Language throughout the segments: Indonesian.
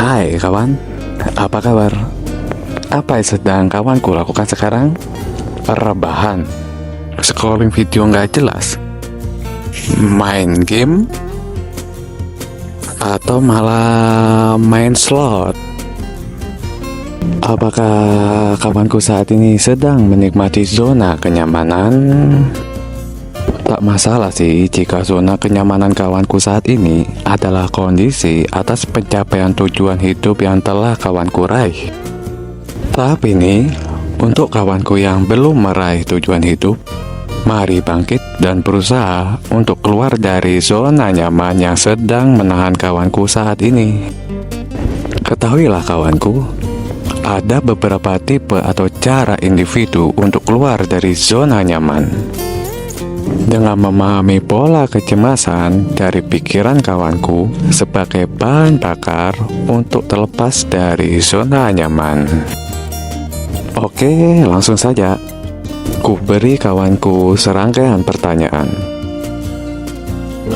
Hai kawan, apa kabar? Apa yang sedang kawanku lakukan sekarang? Rebahan, scrolling video nggak jelas, main game, atau malah main slot? Apakah kawanku saat ini sedang menikmati zona kenyamanan? Tak masalah sih jika zona kenyamanan kawanku saat ini adalah kondisi atas pencapaian tujuan hidup yang telah kawanku raih. Tapi nih, untuk kawanku yang belum meraih tujuan hidup, mari bangkit dan berusaha untuk keluar dari zona nyaman yang sedang menahan kawanku saat ini. Ketahuilah kawanku, ada beberapa tipe atau cara individu untuk keluar dari zona nyaman. Dengan memahami pola kecemasan dari pikiran kawanku sebagai bahan bakar untuk terlepas dari zona nyaman. Oke, langsung saja. Ku beri kawanku serangkaian pertanyaan.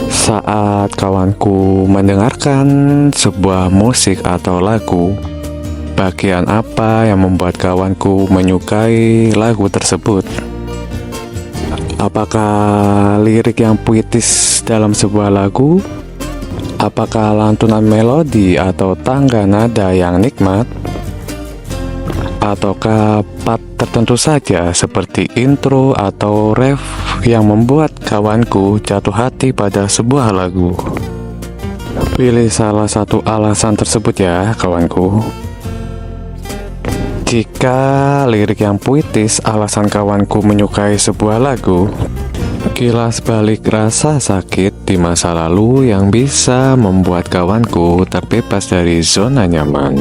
Saat kawanku mendengarkan sebuah musik atau lagu, bagian apa yang membuat kawanku menyukai lagu tersebut? Apakah lirik yang puitis dalam sebuah lagu? Apakah lantunan melodi atau tangga nada yang nikmat? Ataukah part tertentu saja seperti intro atau ref yang membuat kawanku jatuh hati pada sebuah lagu? Pilih salah satu alasan tersebut ya kawanku. Jika lirik yang puitis alasan kawanku menyukai sebuah lagu, kilas balik rasa sakit di masa lalu yang bisa membuat kawanku terbebas dari zona nyaman.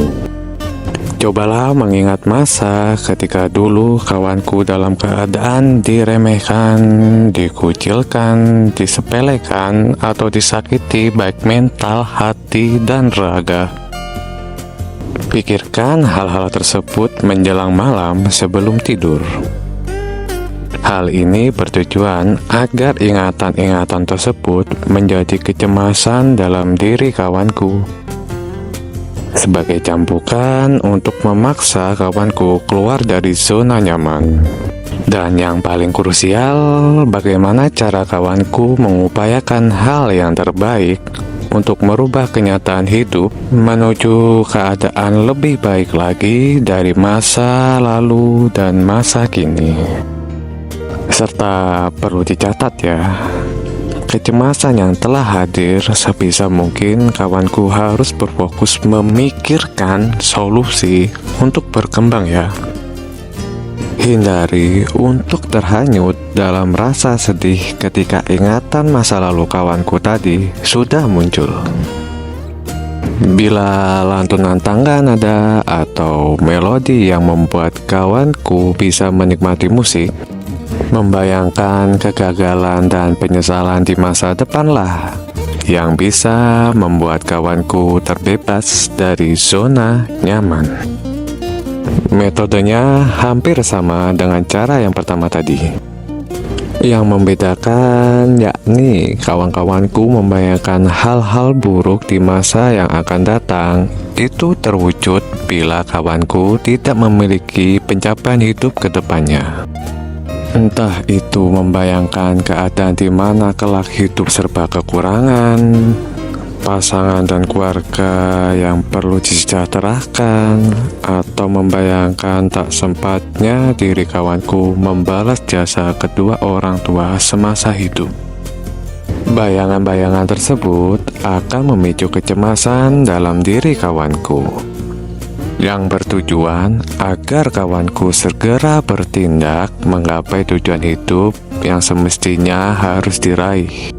Cobalah mengingat masa ketika dulu kawanku dalam keadaan diremehkan, dikucilkan, disepelekan, atau disakiti baik mental, hati, dan raga. Pikirkan hal-hal tersebut menjelang malam sebelum tidur. Hal ini bertujuan agar ingatan-ingatan tersebut menjadi kecemasan dalam diri kawanku, sebagai cambukan untuk memaksa kawanku keluar dari zona nyaman. Dan yang paling krusial, bagaimana cara kawanku mengupayakan hal yang terbaik untuk merubah kenyataan hidup menuju keadaan lebih baik lagi dari masa lalu dan masa kini. Serta perlu dicatat ya, kecemasan yang telah hadir sebisa mungkin kawanku harus berfokus memikirkan solusi untuk berkembang ya. Hindari untuk terhanyut dalam rasa sedih ketika ingatan masa lalu kawanku tadi sudah muncul. Bila lantunan tangga nada atau melodi yang membuat kawanku bisa menikmati musik, membayangkan kegagalan dan penyesalan di masa depanlah yang bisa membuat kawanku terbebas dari zona nyaman. Metodenya hampir sama dengan cara yang pertama tadi. Yang membedakan yakni kawan-kawanku membayangkan hal-hal buruk di masa yang akan datang itu terwujud bila kawanku tidak memiliki pencapaian hidup ke depannya. Entah itu membayangkan keadaan di mana kelak hidup serba kekurangan, pasangan dan keluarga yang perlu disejahterakan, atau membayangkan tak sempatnya diri kawanku membalas jasa kedua orang tua semasa hidup. Bayangan-bayangan tersebut akan memicu kecemasan dalam diri kawanku, yang bertujuan agar kawanku segera bertindak menggapai tujuan hidup yang semestinya harus diraih.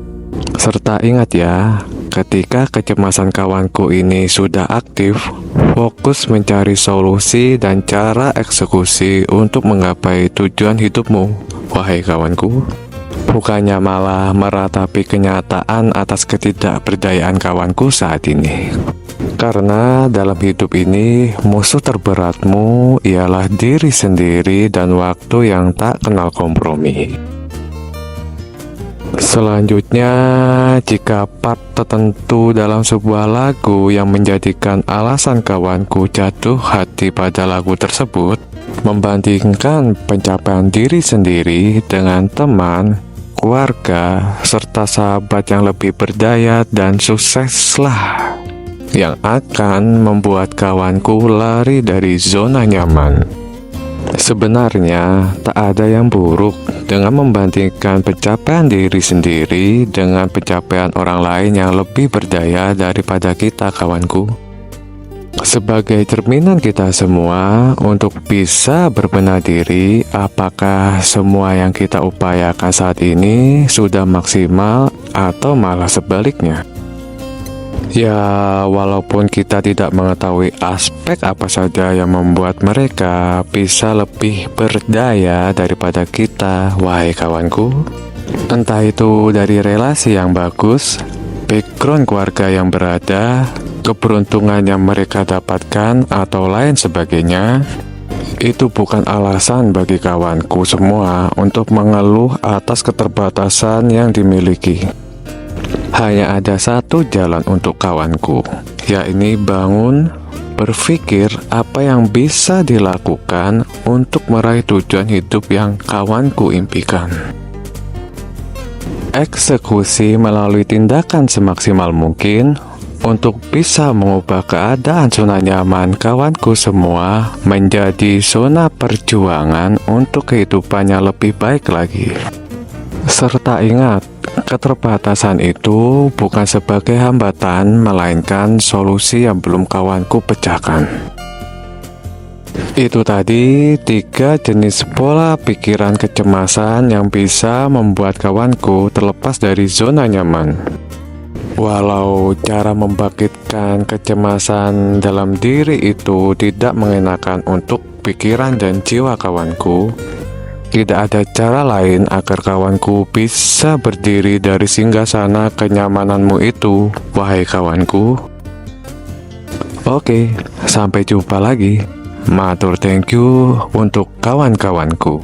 Serta ingat ya, ketika kecemasan kawanku ini sudah aktif, fokus mencari solusi dan cara eksekusi untuk menggapai tujuan hidupmu, wahai kawanku. Bukannya malah meratapi kenyataan atas ketidakberdayaan kawanku saat ini. Karena dalam hidup ini, musuh terberatmu ialah diri sendiri dan waktu yang tak kenal kompromi. Selanjutnya, jika part tertentu dalam sebuah lagu yang menjadikan alasan kawanku jatuh hati pada lagu tersebut, membandingkan pencapaian diri sendiri dengan teman, keluarga, serta sahabat yang lebih berdaya dan sukseslah yang akan membuat kawanku lari dari zona nyaman. Sebenarnya, tak ada yang buruk dengan membandingkan pencapaian diri sendiri dengan pencapaian orang lain yang lebih berdaya daripada kita, kawanku. Sebagai cerminan kita semua untuk bisa berbenah diri, apakah semua yang kita upayakan saat ini sudah maksimal atau malah sebaliknya? Ya, walaupun kita tidak mengetahui aspek apa saja yang membuat mereka bisa lebih berdaya daripada kita, wahai kawanku. Entah itu dari relasi yang bagus, background keluarga yang berada, keberuntungan yang mereka dapatkan, atau lain sebagainya, itu bukan alasan bagi kawanku semua untuk mengeluh atas keterbatasan yang dimiliki. Hanya ada satu jalan untuk kawanku, yakni bangun, berpikir apa yang bisa dilakukan untuk meraih tujuan hidup yang kawanku impikan. Eksekusi melalui tindakan semaksimal mungkin untuk bisa mengubah keadaan zona nyaman kawanku semua menjadi zona perjuangan untuk kehidupannya lebih baik lagi. Serta ingat, keterbatasan itu bukan sebagai hambatan, melainkan solusi yang belum kawanku pecahkan. Itu tadi 3 jenis pola pikiran kecemasan yang bisa membuat kawanku terlepas dari zona nyaman. Walau cara membangkitkan kecemasan dalam diri itu tidak mengenakan untuk pikiran dan jiwa kawanku, tidak ada cara lain agar kawanku bisa berdiri dari singgasana kenyamananmu itu, wahai kawanku. Oke, sampai jumpa lagi. Matur thank you untuk kawan-kawanku.